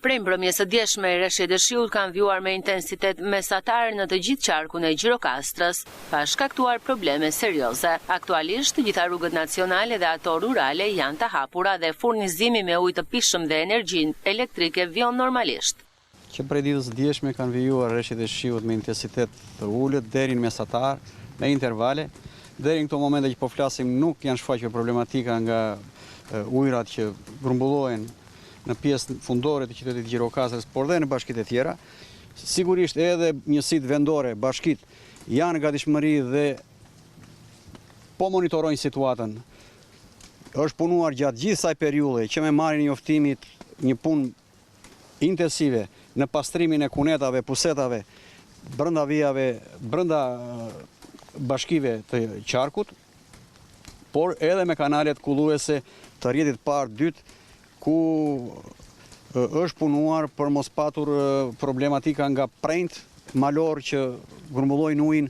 Prej mbrëmjes së djeshme, rreshjet e shiut kanë vjuar me intensitet mesatar në të gjithë qarkun e Gjirokastrës, pa shkaktuar probleme serioze. Aktualisht, të gjitha rrugët nacionale dhe ato rurale janë të hapura dhe furnizimi me ujë të pishëm dhe energjinë elektrike vjon normalisht. Që prej ditës së djeshme kanë vijuar rreshjet e shiut me intensitet të ulët deri në mesatar, me intervale. Deri në këto momente që po flasim nuk janë shfaqur problematika nga ujërat që grumbullohen në pjesën fundore të qytetit Gjirokastrës, por dhe në bashkitë e tjera. Sigurisht edhe njësitë vendore, bashkitë, janë gatishmëri dhe po monitorojnë situatën. Është punuar gjatë gjithë kësaj periudhe që me marrjen e njoftimit një punë intensive në pastrimin e kunetave, pusetave, brenda vijave, brenda bashkive të qarkut, por edhe me kanalet kulluese të rrjetit parë, dytë, ku është punuar për mos patur problematika nga prejnët malor që grumbullojnë ujin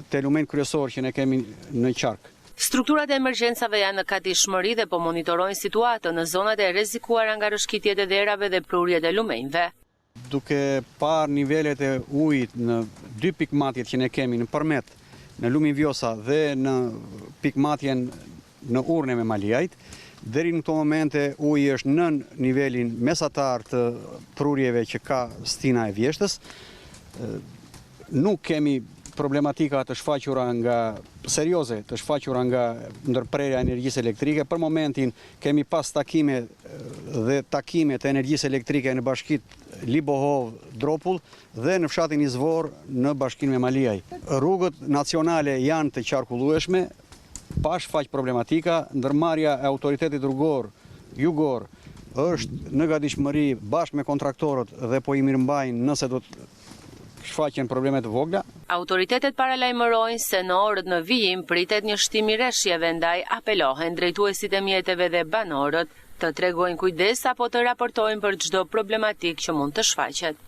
të element kryesor që ne kemi në qark. Strukturat e emergjencave janë në gatishmëri dhe po monitorojnë situatën në zonat e rrezikuara nga rrëshqitjet e dherave dhe prurjet e lumenjve. Duke parë nivelet e ujit në dy pikmatjet që ne kemi në përmet, në Lumin Vjosa dhe në pikmatjen në urne me Maliajt, deri në këto momente uji është nën nivelin mesatar të prurjeve që ka Stina e Vjeshtës. Nuk kemi problematika të shfaqura serioze të shfaqura nga ndërprerja e energjisë elektrike. Për momentin kemi pas takime të energjisë elektrike në bashkitë Libohov, Dropull dhe në fshatin Izvor në bashkinë me Maliaj. Rrugët nacionale janë të qarkullueshme, pa shfaq problematika. Ndërmarrja e autoritetit rrugor, jugor, është në gatishmëri bashkë me kontraktorët dhe po i mirëmbajnë nëse do të shfaqen probleme të vogla. Autoritetet paralajmërojnë se në orët në vijim pritet një shtim i rreshjeve, ndaj apelohen drejtuesit e mjeteve dhe banorët të tregojnë kujdes apo të raportojnë për çdo problematik që mund të shfaqet.